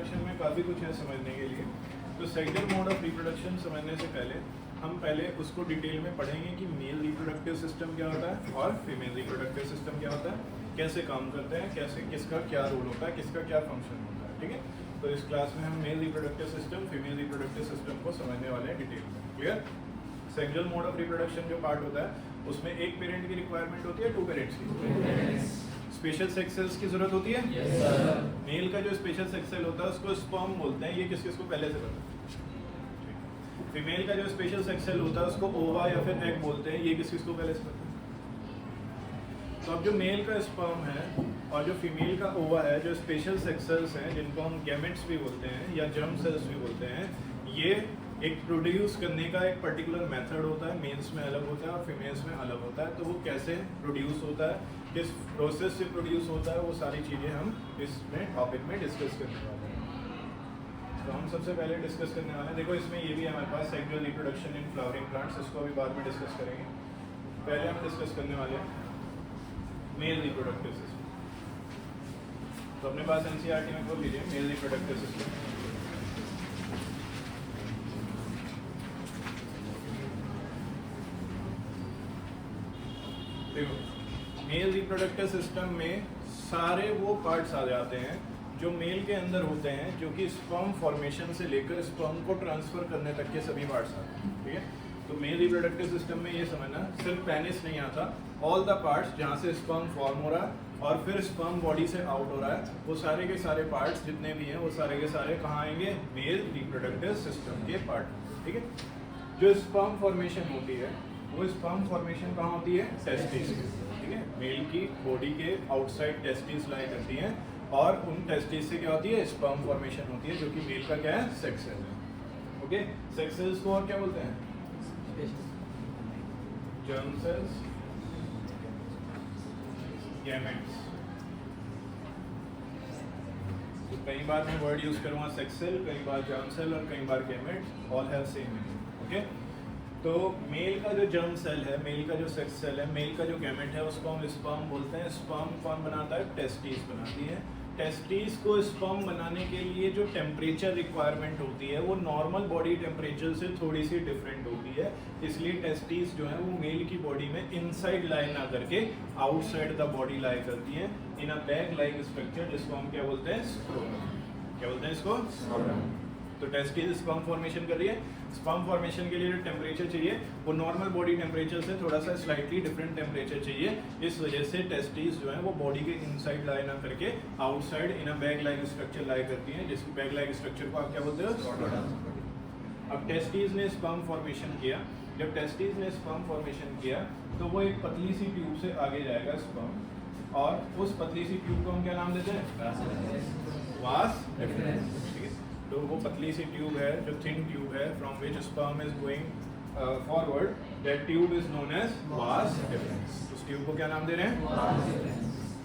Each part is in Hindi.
रिप्रोडक्शन में काफ़ी कुछ है समझने के लिए। तो सेक्सुअल मोड ऑफ रिप्रोडक्शन समझने से पहले हम पहले उसको डिटेल में पढ़ेंगे कि मेल रिप्रोडक्टिव सिस्टम क्या होता है और फीमेल रिप्रोडक्टिव सिस्टम क्या होता है, कैसे काम करते हैं, कैसे किसका क्या रोल होता है, किसका क्या फंक्शन होता है। ठीक है, तो इस क्लास में हम mail reproductive system, female reproductive system को समझने वाले हैं डिटेल में। Clear? Sexual mode of reproduction जो पार्ट होता है उसमें एक पेरेंट की रिक्वायरमेंट होती है, 2 पेरेंट्स की। स्पेशल सेक्स सेल्स की जरूरत होती है। yes, मेल का जो स्पेशल सेक्स सेल होता है उसको स्पर्म बोलते हैं, ये किस किस को पहले से पता है। फीमेल का जो स्पेशल सेक्स सेल होता है उसको ओवा या फिर एग बोलते हैं, ये किस किस को पहले से पता है। तो अब जो मेल का स्पर्म है और जो फीमेल का ओवा है, जो स्पेशल सेक्स सेल्स हैं जिनको हम गैमेट्स भी बोलते हैं या जर्म सेल्स भी बोलते हैं, ये एक प्रोड्यूस करने का एक पर्टिकुलर मेथड होता है। मेल्स में अलग होता है और फीमेल्स में अलग होता है। तो वो कैसे प्रोड्यूस होता है, किस प्रोसेस से प्रोड्यूस होता है, वो सारी चीज़ें हम इसमें टॉपिक में डिस्कस करने वाले हैं। तो हम सबसे पहले डिस्कस करने वाले हैं, देखो इसमें ये भी है हमारे पास sexual reproduction in flowering plants, इसको अभी बाद में डिस्कस करेंगे। पहले हम डिस्कस करने वाले हैं मेल रिप्रोडक्टिव सिस्टम। तो अपने पास एनसीईआरटी में खोल लीजिए मेल रिप्रोडक्टिव सिस्टम। देखो मेल रिप्रोडक्टिव सिस्टम में सारे वो पार्ट्स आ जाते हैं जो मेल के अंदर होते हैं, जो कि स्पर्म फॉर्मेशन से लेकर स्पर्म को ट्रांसफर करने तक के सभी पार्ट्स आते हैं। ठीक है, तो मेल रिप्रोडक्टिव सिस्टम में ये समझना सिर्फ पेनिस नहीं आता, ऑल द पार्ट्स जहाँ से स्पर्म फॉर्म हो रहा है और फिर स्पर्म बॉडी से आउट हो रहा है, वो सारे के सारे पार्ट्स जितने भी हैं वो सारे के सारे कहाँ आएंगे, मेल रिप्रोडक्टिव सिस्टम के पार्ट। ठीक है, जो स्पर्म फॉर्मेशन होती है वो स्पर्म फॉर्मेशन कहाँ होती है, टेस्टिस। ठीक है, मेल की बॉडी के आउटसाइड टेस्टिस लाई करती हैं और उन टेस्टिस से क्या होती है, स्पर्म फॉर्मेशन होती है, जो कि मेल का क्या है, सेक्स सेल है। ओके, सेक्स सेल्स को और क्या बोलते हैं, जर्म सेल्स, गैमेट्स। तो कई बार मैं वर्ड यूज करूंगा सेक्स सेल, कई बार जर्म सेल और कई बार gametes, all have same meaning. Okay, तो मेल का जो जर्म सेल है, मेल का जो सेक्स सेल है, मेल का जो गैमेट है उसको हम स्पर्म बोलते हैं। स्पर्म कौन बनाता है, टेस्टिस बनाती है। टेस्टिस को स्पर्म बनाने के लिए जो टेम्परेचर रिक्वायरमेंट होती है वो नॉर्मल बॉडी टेम्परेचर से थोड़ी सी डिफरेंट होती है, इसलिए टेस्टिस जो है वो मेल की बॉडी में इनसाइड लाई ना करके आउटसाइड द बॉडी लाई करती है इन अ बैग लाइक स्ट्रक्चर, जिसको हम क्या बोलते हैं, स्क्रोटम। क्या बोलते हैं इसको, स्क्रोटम। तो टेस्टिस स्पर्म फॉर्मेशन कर रही है। स्पर्म फॉर्मेशन के लिए जो टेम्परेचर चाहिए वो नॉर्मल बॉडी टेम्परेचर से थोड़ा सा स्लाइटली डिफरेंट टेम्परेचर चाहिए, इस वजह से टेस्टिस जो है वो बॉडी के इनसाइड लाई ना करके outside in a bag like structure lie करती है, जिसको बैग लाइक स्ट्रक्चर को आप क्या बोलते हो, स्क्रोटम। अब टेस्टिस ने स्पर्म फॉर्मेशन किया, जब टेस्टिस ने स्पर्म फॉर्मेशन किया तो वो एक पतली सी ट्यूब से आगे जाएगा स्पर्म, और उस पतली सी ट्यूब को हम क्या नाम देते हैं, वास डिफरेंस। तो वो पतली सी ट्यूब है, जो थिन ट्यूब है, from which sperm is going forward, that tube is known as vas deferens. उस ट्यूब को क्या नाम दे रहे हैं, वास डिफरेंस।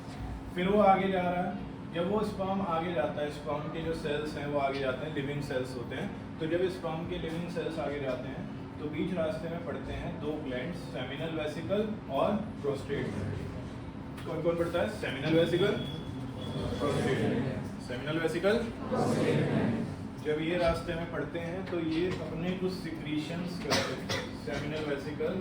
फिर वो आगे जा रहा है, जब वो स्पर्म आगे जाता है, स्पर्म के जो सेल्स हैं वो आगे जाते हैं, लिविंग सेल्स होते हैं। तो जब स्पर्म के लिविंग सेल्स आगे जाते हैं तो बीच रास्ते में पड़ते हैं 2 ग्लैंड्स, सेमिनल वेसिकल और प्रोस्टेट। कौन कौन पड़ता है, seminal vesicle, prostate. Seminal vesicle, जब ये रास्ते में पढ़ते हैं तो ये अपने कुछ सिक्रीशंस करते हैं, सेमिनल वेसिकल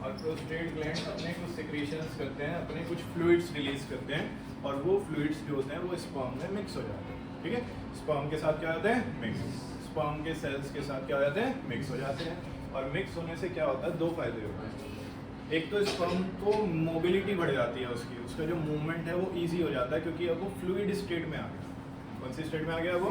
और प्रोस्टेट ग्लैंड अपने कुछ सिक्रीशंस करते हैं, अपने कुछ फ्लूइड्स रिलीज करते हैं, और वो फ्लूइड्स जो होते हैं वो स्पर्म में मिक्स हो जाते हैं। ठीक है, स्पर्म के साथ क्या होता है, मिक्स, स्पर्म के सेल्स के साथ क्या हो जाते हैं, मिक्स हो जाते हैं। और मिक्स होने से क्या होता है, 2 फायदे होते हैं। एक तो स्पर्म को मोबिलिटी बढ़ जाती है, उसका जो मूवमेंट है वो ईजी हो जाता है, क्योंकि अब वो फ्लूइड स्टेट में आ गया। कौन सी स्टेट में आ गया वो,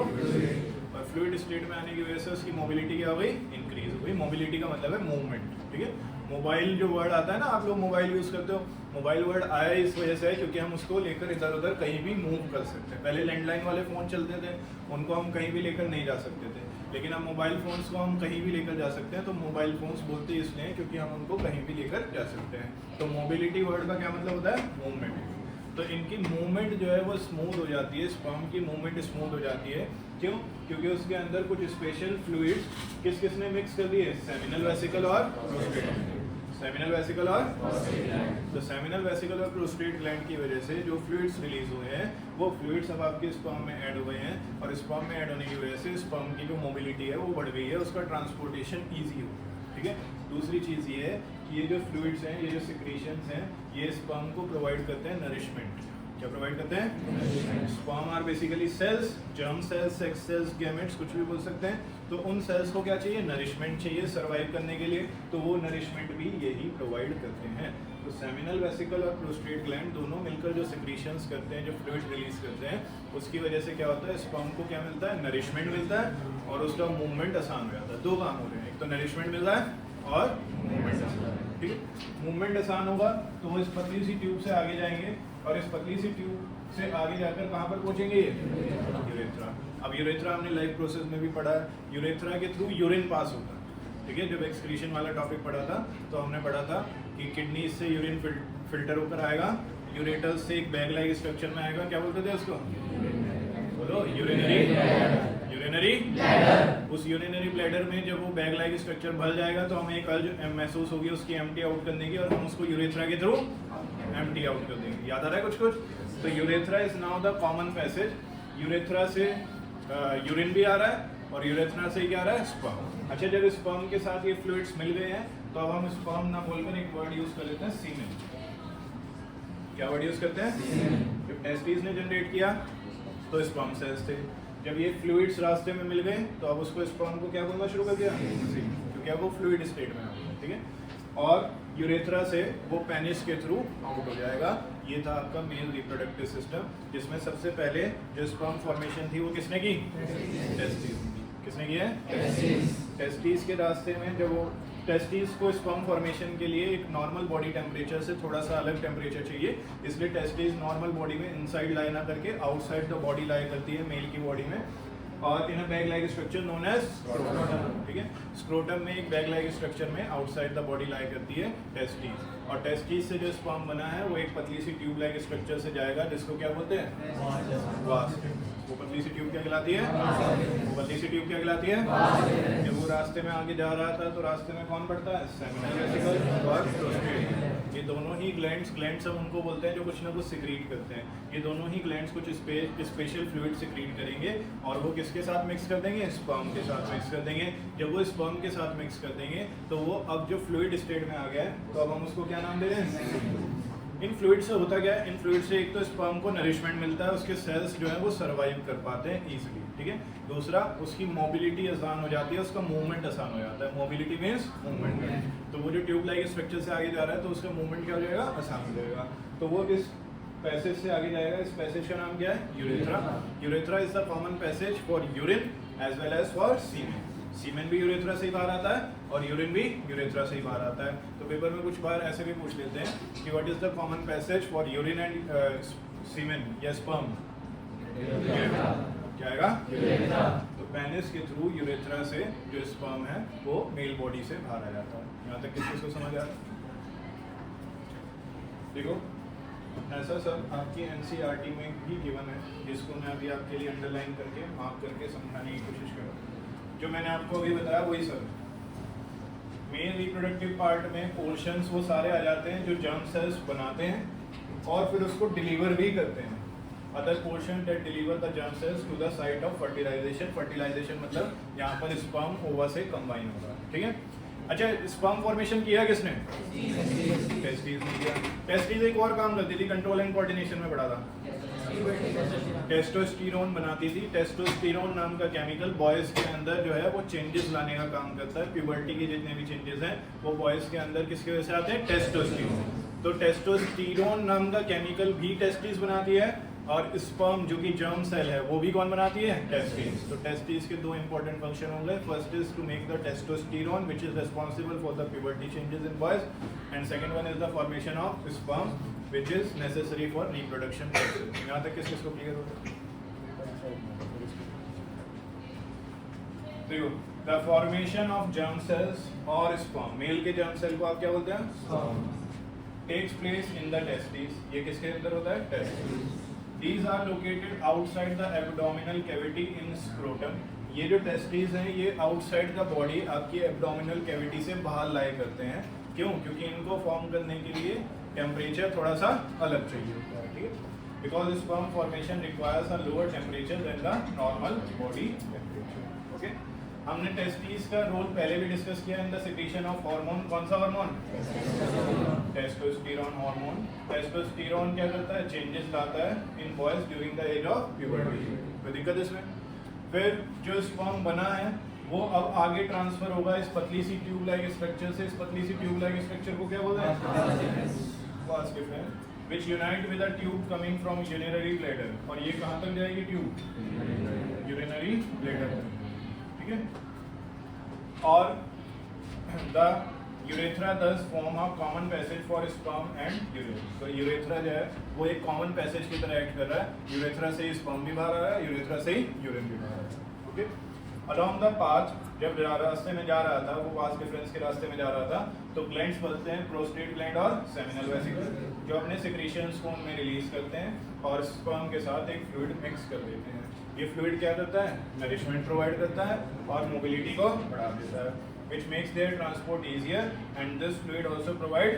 और फ्लूइड स्टेट में आने की वजह से उसकी मोबिलिटी क्या हो गई, इंक्रीज हो गई। मोबिलिटी का मतलब है मूवमेंट। ठीक है, मोबाइल जो वर्ड आता है ना, आप लोग मोबाइल यूज़ करते हो, मोबाइल वर्ड आया इस वजह से है क्योंकि हम उसको लेकर इधर उधर कहीं भी मूव कर सकते हैं। पहले लैंडलाइन वाले फ़ोन चलते थे, उनको हम कहीं भी लेकर नहीं जा सकते थे, लेकिन अब मोबाइल फ़ोन्स को हम कहीं भी लेकर जा सकते हैं। तो मोबाइल फ़ोन्स बोलते इसलिए क्योंकि हम उनको कहीं भी लेकर जा सकते हैं। तो मोबिलिटी वर्ड का क्या मतलब होता है, मूवमेंट। तो इनकी मूवमेंट जो है वो स्मूथ हो जाती है, स्पर्म की मूवमेंट स्मूथ हो जाती है। क्यों, क्योंकि उसके अंदर कुछ स्पेशल फ्लूइड्स किसने मिक्स कर दिए, सेमिनल वेसिकल और प्रोस्टेट। सेमिनल वेसिकल और तो सेमिनल वेसिकल और प्रोस्टेट ग्लैंड की वजह से जो फ्लूइड्स रिलीज हुए हैं वो फ्लूइड्स अब आपके स्पर्म में ऐड हुए हैं, और और स्पर्म में ऐड होने की वजह से स्पर्म की जो मोबिलिटी है वो बढ़ गई है, उसका ट्रांसपोर्टेशन ईजी हो गया, ठीक है। दूसरी चीज़ ये है कि ये जो फ्लूइड्स हैं, ये जो सिक्रीशंस हैं, ये स्पर्म को प्रोवाइड करते हैं नरिशमेंट। क्या प्रोवाइड करते हैं? Sperm are basically cells, germ cells, sex cells, gametes, कुछ भी बोल सकते हैं। तो उन सेल्स को क्या चाहिए? नरिशमेंट चाहिए सर्वाइव करने के लिए, तो वो नरिशमेंट भी यही प्रोवाइड करते हैं। तो सेमिनल वेसिकल और प्रोस्टेट ग्लैंड दोनों मिलकर जो सिक्रीशंस करते हैं, जो फ्लूइड रिलीज करते हैं, उसकी वजह से क्या होता है? स्पर्म को क्या मिलता है? नरिशमेंट मिलता है और उसका मूवमेंट आसान हो जाता है। दो काम हो रहे हैं, एक तो नरिशमेंट मिल रहा है और मूवमेंट आसान है, ठीक है। मूवमेंट आसान होगा तो वो इस पतली सी ट्यूब से आगे जाएंगे और इस पतली सी ट्यूब से आगे जाकर कहाँ पर पहुंचेंगे? यूरेथ्रा। अब यूरेथ्रा हमने लाइफ प्रोसेस में भी पढ़ा है, यूरेथ्रा के थ्रू यूरिन पास होता है, ठीक है। जब एक्सक्रीशन वाला टॉपिक पढ़ा था तो हमने पढ़ा था कि किडनी से यूरिन फिल्टर होकर आएगा, यूरेटस से एक बैग लाइक स्ट्रक्चर में आएगा, क्या बोलते थे उसको? बोलो, यूरिनरी उस यूरिनरी ब्लैडर में जब वो बैग लाइक स्ट्रक्चर भर जाएगा तो हमें एक अर्ज महसूस होगी उसकी एम्प्टी आउट करने की, और हम उसको यूरेथ्रा के थ्रू एम्प्टी आउट कर देंगे। याद आ रहा है कुछ कुछ? तो urethra is now the common passage. Urethra से यूरिन भी आ रहा है और यूरेथ्रा से क्या आ रहा है? स्पर्म। अच्छा, जब स्पर्म के साथ ये फ्लूइड्स मिल गए हैं तो अब हम स्पर्म ना बोलकर एक वर्ड यूज कर लेते हैं, सीमेन। क्या वर्ड यूज करते हैं? जब टेस्टिस ने जनरेट किया तो स्पर्म सेल्स थे, जब ये फ्लूइड्स रास्ते में मिल गए तो अब उसको स्पर्म को क्या बोलना शुरू कर दिया? क्योंकि अब वो फ्लूइड स्टेट में आ गया, ठीक है। और यूरेथ्रा से वो पेनिस के थ्रू आउट हो जाएगा। ये था आपका मेल रिप्रोडक्टिव सिस्टम, जिसमें सबसे पहले जो स्पर्म फॉर्मेशन थी वो किसने की? टेस्टिस। किसने की है? टेस्टिस के रास्ते में जब वो टेस्टिस को स्पर्म फॉर्मेशन के लिए एक नॉर्मल बॉडी टेम्परेचर से थोड़ा सा अलग टेम्परेचर चाहिए, इसलिए टेस्टिस नॉर्मल बॉडी में इनसाइड लाई ना करके आउटसाइड द बॉडी लाई करती है मेल की बॉडी में, और in a bag like structure known as scrotum, ठीक है। स्क्रोटम में एक बैग लाइक स्ट्रक्चर में आउटसाइड द बॉडी लाई करती है टेस्टिस, और टेस्टिस से जो स्पर्म बना है वो एक पतली सी ट्यूब लाइक स्ट्रक्चर से जाएगा, जिसको क्या बोलते हैं? वास्प। वो पतली सी ट्यूब क्या कहलाती है? वो पतली सी ट्यूब क्या कहलाती है? जब वो रास्ते में आगे जा रहा था तो रास्ते में कौन पड़ता है? सेमिनल वेसिकल और प्रोस्टेट। ये दोनों ही ग्लैंड्स हम उनको बोलते हैं जो कुछ ना कुछ सिक्रीट करते हैं। ये दोनों ही ग्लैंड्स कुछ स्पेशल फ्लूइड सिक्रीट करेंगे और वो किसके साथ मिक्स कर देंगे? स्पर्म के साथ मिक्स कर देंगे। जब वो स्पर्म के साथ मिक्स कर देंगे तो वो अब जो फ्लूइड स्टेट में आ गया है तो अब हम उसको क्या नाम दे रहे हैं? इन फ्लूइड से होता क्या है? इन फ्लूइड से एक तो स्पर्म को नरिशमेंट मिलता है, उसके सेल्स जो है वो सर्वाइव कर पाते हैं इजीली, ठीक है। दूसरा, उसकी मोबिलिटी आसान हो जाती है, उसका मूवमेंट आसान हो जाता है। Mobility means movement. तो वो जो ट्यूब लाइक स्ट्रक्चर से आगे जा रहा है तो उसका मूवमेंट क्या हो जाएगा? आसान हो जाएगा। तो वो इस पैसेज से आगे जाएगा। इस पैसेज का नाम क्या है? Urethra. Urethra is the common passage for urine as well as for semen. Semen भी यूरेथ्रा से ही बाहर आता है और यूरिन भी यूरेथ्रा से ही बाहर आता है। तो पेपर में कुछ बार ऐसे भी पूछ लेते हैं कि what is the common passage for urine and semen या स्पर्म? क्या आएगा? तो पेनिस के थ्रू यूरेथ्रा से जो स्पर्म है वो मेल बॉडी से बाहर आ जाता है। यहाँ तक किसी को समझ आ रहा है? देखो, ऐसा सब आपकी NCERT में भी गिवन है, जिसको मैं अभी आपके लिए अंडरलाइन करके मार्क करके समझाने की कोशिश कर रहा हूँ। जो मैंने आपको अभी बताया वही सब। मेल रिप्रोडक्टिव पार्ट में पोर्शंस वो सारे आ जाते हैं जो जर्म सेल्स बनाते हैं और फिर उसको डिलीवर भी करते हैं। Other portion that deliver the germ cells to the site of fertilization. Fertilization मतलब यहाँ पर स्पर्म ओवा से कंबाइन होगा, ठीक है। अच्छा, स्पर्म फॉर्मेशन किया किसने? टेस्टिस ने किया। टेस्टिस एक और काम करती थी, कंट्रोल एंड कोऑर्डिनेशन में पढ़ा था। टेस्टोस्टेरोन बनाती थी। टेस्टोस्टेरोन नाम का केमिकल बॉयज के अंदर जो है वो चेंजेस लाने का काम करता है। प्यूबर्टी के जितने भी चेंजेस हैं वो बॉयज के अंदर किसकी वजह से आते हैं? टेस्टोस्टेरोन। तो टेस्टोस्टेरोन नाम का केमिकल भी टेस्टिस बनाती है और स्पर्म जो कि जर्म सेल है वो भी कौन बनाती है? टेस्टिस। तो टेस्टिस के दो इंपॉर्टेंट फंक्शन होंगे। First is to make the testosterone which is responsible for the puberty changes in boys, and second one is the formation of sperm which is necessary for reproduction process. यहाँ तक किसको क्लियर हो गया? देखो, the formation of germ cells और स्पर्म, मेल के जर्म सेल को आप क्या बोलते हैं? Sperm. Takes place in the testis. ये किसके अंदर होता है? Testis. These are located outside the abdominal cavity in scrotum. ये जो टेस्टिस हैं ये आउटसाइड द बॉडी आपकी एब्डोमिनल कैविटी से बाहर लाए करते हैं। क्यों? क्योंकि इनको फॉर्म करने के लिए टेम्परेचर थोड़ा सा अलग चाहिए होता है, ठीक है। because sperm formation requires a lower temperature than the normal body temperature. Okay, हमने टेस्टिस का रोल पहले भी डिस्कस किया in the secretion of hormone. कौन सा हार्मोन? Testosterone hormone. टेस्टोस्टेरोन क्या करता है? चेंजेस लाता है in boys during the age of puberty. कोई दिक्कत इसमें? फिर जो स्पर्म बना है वो अब आगे ट्रांसफर होगा इस पतली सी ट्यूब लाइक स्ट्रक्चर से. इस पतली सी ट्यूब लाइक स्ट्रक्चर को क्या बोलते हैं? Vas deferens which unite with a tube coming from urinary bladder. और ये कहाँ तक जाएगी ट्यूब? urinary bladder तक. ठीक है. और the urethra thus form a common passage for sperm and urine. तो urethra जो है वो एक common passage की तरह एक्ट कर रहा है. urethra से sperm भी बाहर आ रहा है, urethra से urine भी बाहर आ रहा है. ओके. Along the path जब रास्ते में जा रहा था, वो वास डिफरेंस के रास्ते में जा रहा था, तो ग्लैंड्स बनते हैं, प्रोस्टेट ग्लैंड और सेमिनल वेसिकल, जो अपने सिक्रीशंस को उनमें रिलीज करते हैं और स्पर्म के साथ एक फ्लूइड मिक्स कर देते हैं. ये फ्लूइड क्या करता है? नरिशमेंट प्रोवाइड करता है और मोबिलिटी को बढ़ा देता है, which makes their transport easier, and this fluid also provide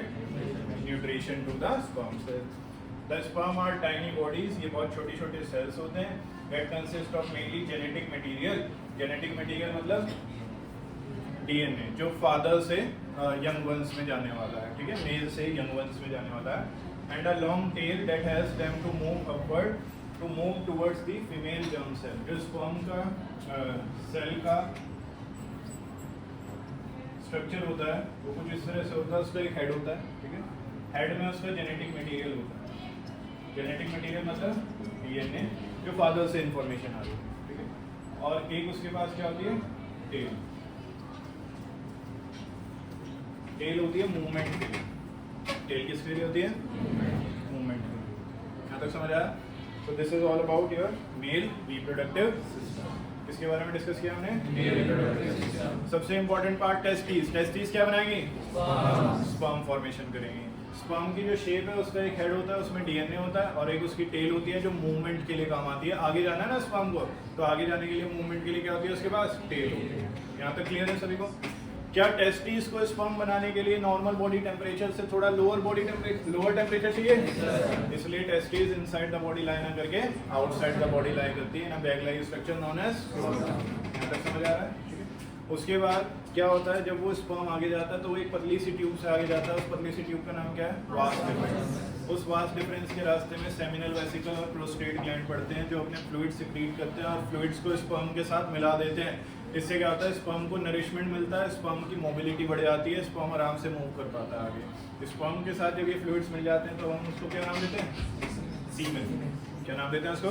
nutrition to the sperm cells. The sperm are tiny bodies. ये बहुत छोटे छोटे सेल्स होते हैं that consist of mainly genetic material. Genetic material मतलब DNA, जो फादर से यंग वंस में जाने वाला है. ठीक है, मेल से यंग वंस में जाने वाला है. And a long tail that has them to move upward, to move towards the female germ cell. जो sperm का सेल का स्ट्रक्चर होता है वो कुछ इस तरह से होता है. उसका एक हेड होता है. ठीक है, हेड में उसका जेनेटिक मटेरियल होता है. जेनेटिक मटेरियल मतलब डीएनए, जो फादर से इंफॉर्मेशन आ रही है. ठीक है, और एक उसके पास क्या होती है? टेल. टेल होती है मूवमेंट के लिए. टेल किसके लिए होती है? मूवमेंट के लिए. यहाँ तक समझ आया? So this is all about your male reproductive system. किसके बारे में डिस्कस किया हमने? Male reproductive system. सबसे इम्पोर्टेंट पार्ट टेस्टिस. टेस्टिस क्या बनाएंगी? स्पर्म फॉर्मेशन करेंगी. स्पर्म की जो शेप है उसका एक हेड होता है, उसमें डीएनए होता है, और एक उसकी टेल होती है जो मूवमेंट के लिए काम आती है. आगे जाना है ना स्पर्म को, तो आगे जाने के लिए मूवमेंट के लिए क्या होती है? उसके पास टेल होती है. यहाँ तक क्लियर है सभी को? क्या टेस्टिस को स्पर्म बनाने के लिए नॉर्मल बॉडी टेम्परेचर से थोड़ा लोअर टेम्परेचर चाहिए? इसलिए testis inside the body lie ना करके आउटसाइड द बॉडी लाई करती है, ना bag like structure known as. यहाँ तक समझ आ रहा है? उसके बाद क्या होता है? जब वो स्पर्म आगे जाता है तो वो एक पतली सी ट्यूब से आगे जाता है. उस पतली सी ट्यूब का नाम क्या है? वास डिफरेंस. उस वास डिफरेंस के रास्ते में सेमिनल वेसिकल और प्रोस्टेट ग्लैंड पड़ते हैं, जो अपने फ्लूइड सिक्रीट करते हैं और फ्लूइड्स को स्पर्म के साथ मिला देते हैं. इससे क्या होता है? स्पर्म को नरिशमेंट मिलता है, स्पर्म की मोबिलिटी बढ़ जाती है, स्पर्म आराम से मूव कर पाता है आगे. स्पर्म के साथ जब ये फ्लूइड्स मिल जाते हैं तो हम उसको क्या नाम देते हैं? सीमेन. क्या नाम देते हैं उसको?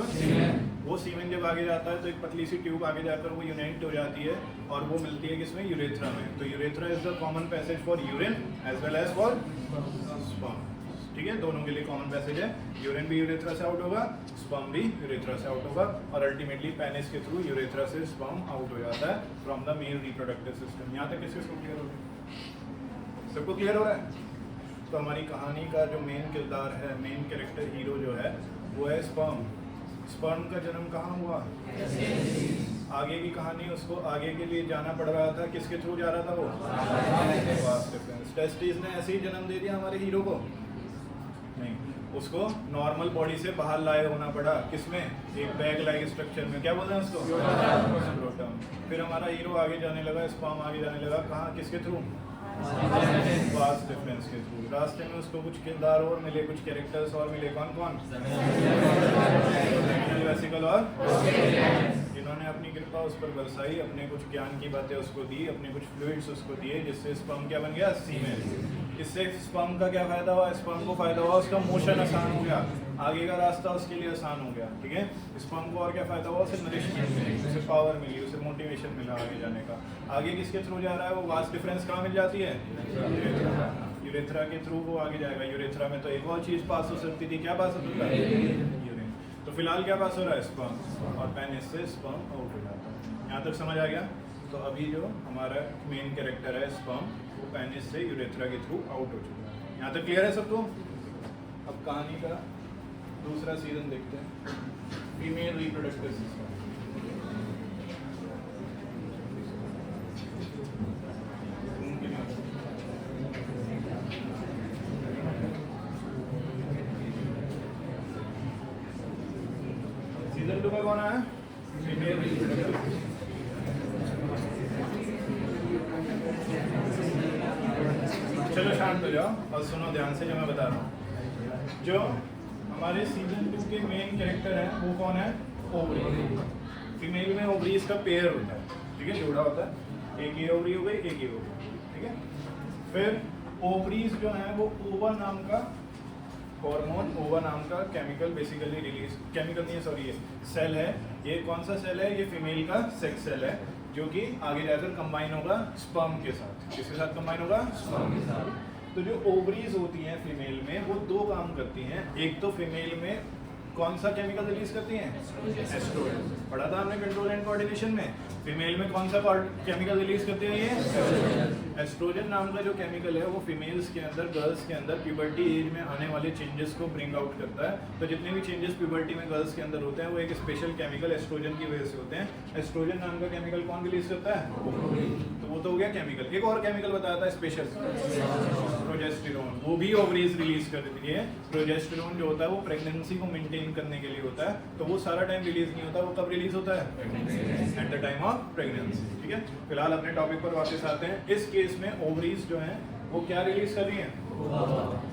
वो सीमेन जब आगे जाता है तो एक पतली सी ट्यूब आगे जाकर वो यूनाइट हो जाती है और वो मिलती है किसमें? यूरेथ्रा में. तो urethra is the common passage for urine as well as for sperm. ठीक है, दोनों के लिए कॉमन पैसेज है. यूरिन भी यूरेथ्रा से आउट होगा, स्पर्म भी यूरेथ्रा से आउट होगा, और अल्टीमेटली पेनिस के थ्रू यूरेथ्रा से स्पर्म आउट हो जाता है from the male reproductive system. यहाँ तक किसको क्लियर हो गया? सबको क्लियर हो रहा है? तो हमारी कहानी का जो मेन किरदार है, मेन कैरेक्टर हीरो जो है, वो है स्पर्म. स्पर्म का जन्म कहाँ हुआ? आगे की कहानी, उसको आगे के लिए जाना पड़ रहा था. किसके थ्रू जा रहा था वो? Vas deferens. टेस्टिस ने ऐसे ही जन्म दे दिया हमारे हीरो को? नहीं, उसको नॉर्मल बॉडी से बाहर लाए होना पड़ा. किसमें? एक बैग लाइक स्ट्रक्चर में. क्या बोलते हैं उसको? स्क्रोटम. फिर हमारा हीरो आगे जाने लगा, स्पर्म आगे जाने लगा. कहाँ? किसके थ्रू? वास डिफरेंस के थ्रू. रास्ते में उसको कुछ किरदार और मिले, कुछ कैरेक्टर्स और मिले. कौन कौन? वेसिकल और जिन्होंने अपनी कृपा उस पर बरसाई, अपने कुछ ज्ञान की बातें उसको दी, अपने कुछ फ्लूइड्स उसको दिए, जिससे स्पर्म क्या बन गया? सीमेन. इससे स्पर्म का क्या फायदा हुआ? स्पर्म को फायदा हुआ उसका मोशन आसान हो गया, आगे का रास्ता उसके लिए आसान हो गया. ठीक है, स्पर्म को और क्या फायदा हुआ? उसे नरिशमेंट मिली, उसे पावर मिली, उसे मोटिवेशन मिला आगे जाने का. आगे किसके थ्रू जा रहा है? वो वास डिफरेंस कहाँ मिल जाती है? यूरेथ्रा के थ्रू वो आगे जाएगा. यूरेथ्रा में तो एक और चीज पास हो सकती थी. क्या पास होता है? यूरिन. तो फिलहाल क्या पास हो रहा है? स्पर्म. और पेनिस से स्पर्म आउट हो जाता है. यहाँ तक समझ आ गया? तो अभी जो हमारा मेन कैरेक्टर है स्पर्म, वो पेनिस से यूरेथ्रा के थ्रू आउट हो चुका है. यहाँ तक क्लियर है सबको? अब कहानी का दूसरा सीजन देखते हैं, फीमेल रिप्रोडक्टिव सिस्टम. कौन आया? Female reproductive. चलो शांत हो जाओ और सुनो ध्यान से जो मैं बता रहा हूँ। जो हमारे सीजन 2 के मेन कैरेक्टर हैं वो कौन है? ओवरी। फीमेल में ओवरीज का पेयर होता है, ठीक है, जोड़ा होता है, एक ये ओवरी हो गई, एक ये ओवरी, ठीक है। फिर ओवरीज जो है वो ओवा नाम का हार्मोन, ओवा नाम का केमिकल बेसिकली रिलीज, केमिकल नहीं है सॉरी, ये सेल है। ये कौन सा सेल है? ये फीमेल का सेक्स सेल है, जो कि आगे जाकर कंबाइन होगा स्पर्म के साथ। किसके साथ कंबाइन होगा? स्पर्म के साथ। तो जो ओवरीज होती हैं फीमेल में वो दो काम करती हैं। एक तो फीमेल में कौन सा केमिकल रिलीज करती हैं? एस्ट्रोजन। पढ़ा था हमने कंट्रोल एंड कोऑर्डिनेशन में। फीमेल में कौन सा केमिकल रिलीज करती है? ये एस्ट्रोजन नाम का जो केमिकल है वो फीमेल्स के अंदर, गर्ल्स के अंदर प्यूबर्टी एज में आने वाले चेंजेस को ब्रिंग आउट करता है। तो जितने भी चेंजेस प्यूबर्टी में गर्ल्स के अंदर होते हैं वो एक स्पेशल केमिकल एस्ट्रोजन की वजह से होते हैं। एस्ट्रोजन नाम का केमिकल कौन रिलीज करता है? तो वो तो हो गया केमिकल। एक और केमिकल बताया था स्पेशल, प्रोजेस्टेरोन। वो भी ओवरीज रिलीज करती है। प्रोजेस्टेरोन जो होता है वो प्रेगनेंसी को मेंटेन करने के लिए होता है, तो वो सारा टाइम रिलीज नहीं होता। वो कब रिलीज होता है? At the time of pregnancy, ठीक है। फिलहाल अपने टॉपिक पर वापस आते हैं। इस केस में ओवरीज जो हैं वो क्या रिलीज कर रही हैं?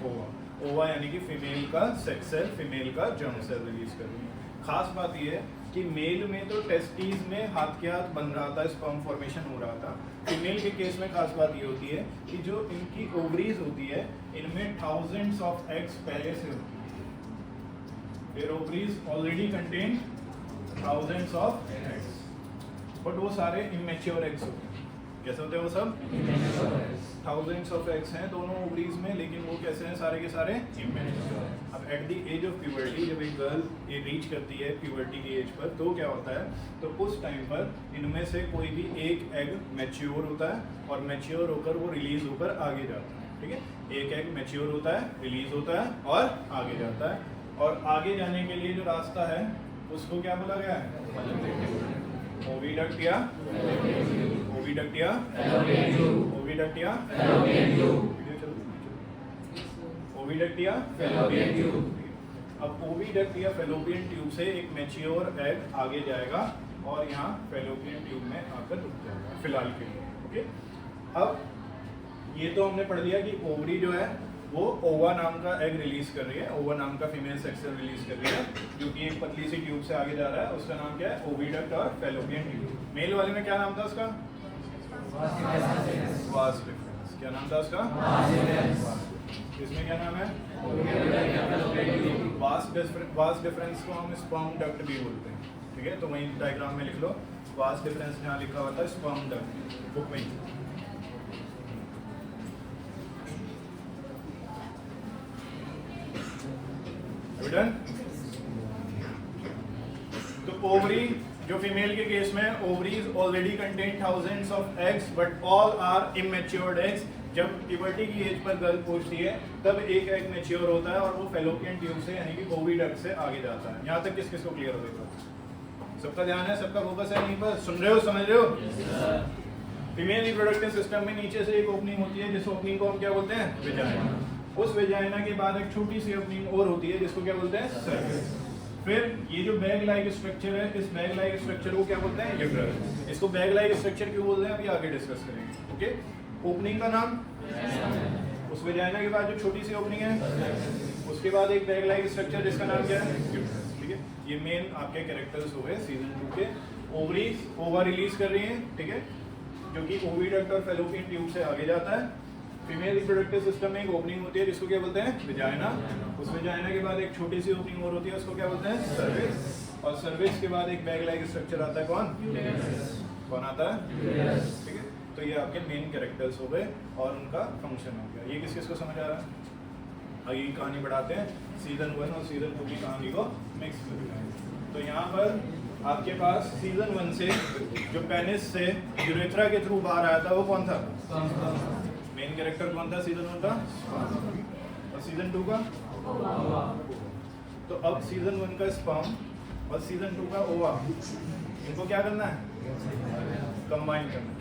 ओवा। ओवा यानी कि फीमेल का सेक्स सेल, फीमेल का जर्म सेल रिलीज कर रही है। खास बात ये है कि मेल में तो टेस्टीज में हाथ के हाथ बन रहा था, स्पर्म फॉर्मेशन हो रहा था। फीमेल के केस में खास बात ये होती है कि जो इनकी ओवरीज होती है इनमें थाउजेंड्स ऑफ एग्स पहले से होती है। फिर ovaries already contain thousands of eggs, but वो सारे इमेच्योर एग्स होते हैं। कैसे होते हैं वो सब? थाउजेंड्स ऑफ एग्स हैं दोनों ओवरीज में, लेकिन वो कैसे हैं? सारे के सारे इमेच्योर। अब at the age of puberty जब एक गर्ल ये रीच करती है प्यूबर्टी की एज पर, तो क्या होता है? तो उस टाइम पर इनमें से कोई भी एक एग मैच्योर होता है और मैच्योर होकर वो रिलीज होकर आगे जाता है, ठीक है। एक एग मैच्योर होता है, रिलीज होता है और आगे जाता है। और आगे जाने के लिए जो रास्ता है उसको क्या बोला गया है? ओविडक्ट या ओविडक्ट या ओविडक्ट या ओविडक्ट या फैलोपियन ट्यूब। अब ओविडक्ट या फैलोपियन ट्यूब से एक मैच्योर एग आगे जाएगा और यहाँ फैलोपियन ट्यूब में आकर रुक जाएगा फिलहाल के लिए, ओके। अब ये तो हमने पढ़ लिया कि ओवरी जो है वो ओवा नाम का एग रिलीज कर रही है, ओवा नाम का फीमेल सेक्स सेल रिलीज कर रही है, जो कि एक पतली सी ट्यूब से आगे जा रहा है। उसका नाम क्या है? ओविडक्ट और फैलोपियन ट्यूब। मेल वाले में क्या नाम था उसका? Vas deferens. क्या नाम था उसका? इसमें क्या नाम है? वास डिफरेंस को हम स्पर्म डक्ट भी बोलते हैं, ठीक है। तो वहीं डायग्राम में लिख लो, वास डिफरेंस जहाँ लिखा हुआ था स्पर्म डक्ट, बुक में। तो ओवरी जो फीमेल के केस में ovaries already contain thousands of eggs but all are immatured eggs. जब प्यूबर्टी की एज पर गर्ल पहुंचती है तब एक एग मैच्योर होता है और वो फैलोपियन ट्यूब से यानी कि ओविडक्ट से आगे जाता है। यहाँ तक किस किस को क्लियर हो गया? सबका ध्यान है, सबका फोकस है यहीं पर? सुन रहे हो, समझ रहे हो? फीमेल रिप्रोडक्टिव सिस्टम में नीचे से एक ओपनिंग होती है जिस ओपनिंग को हम क्या बोलते हैं? वेजाइना। उस वेजाइना के बाद एक छोटी सी ओपनिंग और होती है जिसको क्या बोलते हैं? सर्विक्स। फिर ये जो बैग लाइक स्ट्रक्चर है, इस बैग लाइक स्ट्रक्चर को क्या बोलते हैं? यूट्रस। इसको बैग लाइक स्ट्रक्चर क्यों बोलते हैं अभी आगे डिस्कस करेंगे, ओके। ओपनिंग का नाम, उस वेजाइना के बाद जो छोटी सी ओपनिंग है उसके बाद एक बैग लाइक स्ट्रक्चर जिसका नाम क्या है? यूट्रस, ठीक है। ये मेन आपके कैरेक्टर्स हो गए सीजन 2 के। ओवरीज ओवा रिलीज कर रही हैं, ठीक है, जो कि ओविडक्ट और फैलोपियन ट्यूब से आगे जाता है। फीमेल रिप्रोडक्टिव सिस्टम में एक ओपनिंग होती है जिसको क्या बोलते हैं? वेजाइना। उस वेजाइना के बाद एक छोटी सी ओपनिंग और होती है उसको क्या बोलते हैं? सर्विक्स। और सर्विक्स के बाद एक बैग लाइक स्ट्रक्चर आता है, कौन आता है? ठीक है। तो ये आपके मेन कैरेक्टर्स हो गए और उनका फंक्शन हो गया। ये किस किस को समझ आ रहा है? आगे की कहानी बढ़ाते हैं, सीजन 1 और सीजन 2 की कहानी को मिक्स करते हैं। तो यहाँ पर आपके पास सीजन 1 से जो पेनिस से यूरेथ्रा के थ्रू बाहर आया था वो कौन था? मेन कैरेक्टर कौन था सीजन 1 का? और सीजन 2 का? तो अब सीजन 1 का स्पर्म और सीजन 2 का ओवा, इनको क्या करना है? कंबाइन करना।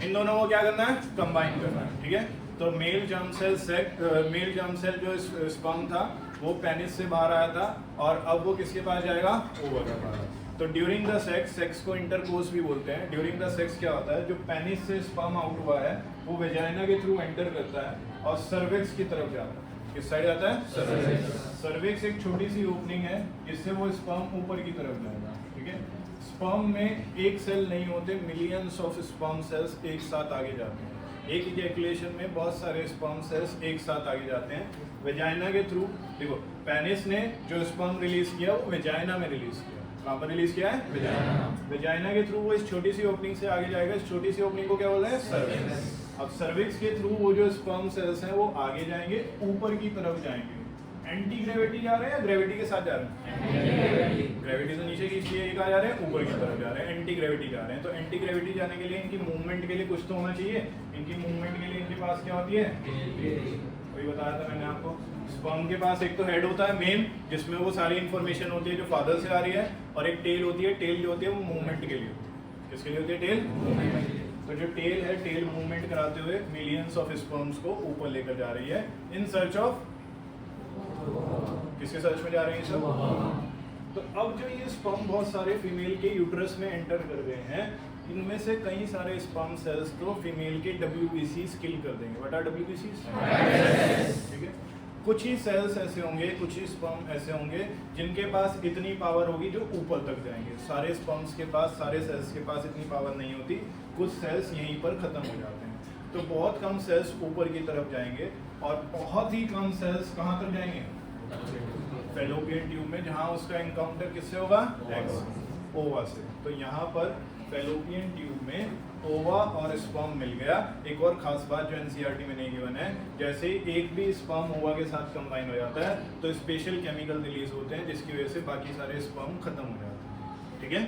इन दोनों को क्या करना है? कंबाइन करना है, ठीक है। तो मेल जर्म सेल जो स्पर्म था वो पेनिस से बाहर आया था और अब वो किसके पास जाएगा? ओवा के पास। तो ड्यूरिंग द सेक्स को इंटरकोर्स भी बोलते हैं। ड्यूरिंग द सेक्स क्या होता है? जो पेनिस से स्पर्म आउट हुआ है वो वेजाइना के थ्रू एंटर करता है और सर्विक्स की तरफ जाता है। किस साइड जाता है? सर्विक्स। सर्विक्स एक छोटी सी ओपनिंग है जिससे वो स्पर्म ऊपर की तरफ जाएगा। ठीक है, स्पर्म में एक सेल नहीं होते, मिलियंस ऑफ स्पर्म सेल्स एक साथ आगे जाते हैं। एक इजैकुलेशन में बहुत सारे स्पर्म सेल्स एक साथ आगे जाते हैं वेजाइना के थ्रू। देखो, पेनिस ने जो स्पर्म रिलीज किया वो वेजाइना में रिलीज किया। कहाँ पर रिलीज किया है? वेजाइना। वेजाइना के थ्रू वो इस छोटी सी ओपनिंग से आगे जाएगा। इस छोटी सी ओपनिंग को क्या बोलते हैं? सर्विक्स। अब सर्विक्स के थ्रू वो जो स्पर्म सेल्स हैं वो आगे जाएंगे, ऊपर की तरफ जाएंगे। एंटी ग्रेविटी जा रहे हैं या ग्रेविटी के साथ जा रहे हैं? ग्रेविटी से नीचे खींच लिए, कहाँ जा रहे हैं? ऊपर की तरफ जा रहे हैं, एंटी ग्रेविटी जा रहे हैं। तो एंटी ग्रेविटी जाने के लिए इनकी मूवमेंट के लिए कुछ तो होना चाहिए। इनकी मूवमेंट के लिए इनके पास क्या होती है? वही बताया था मैंने आपको। स्पर्म के पास एक तो हेड होता है मेन, जिसमें वो सारी इंफॉर्मेशन होती है जो फादर से आ रही है, और एक टेल होती है। टेल जो होती है वो मूवमेंट के लिए होती है। किसके लिए होती है? टेल। तो जो टेल है, टेल मूवमेंट कराते हुए मिलियंस ऑफ स्पर्म्स को ऊपर लेकर जा रही है इन सर्च ऑफ, किसके सर्च में जा रहे हैं सब? तो अब जो ये स्पर्म बहुत सारे फीमेल के यूट्रस में एंटर कर गए हैं, इनमें से कई सारे स्पर्म सेल्स तो फीमेल के WBCs किल कर देंगे। What are WBCs? ठीक है, कुछ ही सेल्स ऐसे होंगे, कुछ ही स्पर्म ऐसे होंगे जिनके पास इतनी पावर होगी जो ऊपर तक जाएंगे। सारे स्पर्म्स के पास, सारे सेल्स के पास इतनी पावर नहीं होती। कुछ सेल्स यहीं पर खत्म हो जाते हैं। तो बहुत कम सेल्स ऊपर की तरफ जाएंगे और बहुत ही कम सेल्स कहाँ तक जाएंगे? फैलोपियन ट्यूब में, जहाँ उसका एनकाउंटर किससे होगा? एक्स, ओवा से। तो यहाँ पर फैलोपियन ट्यूब में ओवा और स्पर्म मिल गया। एक और खास बात जो NCERT में नहीं गिवन है, जैसे ही एक भी स्पर्म ओवा के साथ कंबाइन हो जाता है तो स्पेशल केमिकल रिलीज होते हैं जिसकी वजह से बाकी सारे स्पर्म खत्म हो जाते हैं। ठीक है,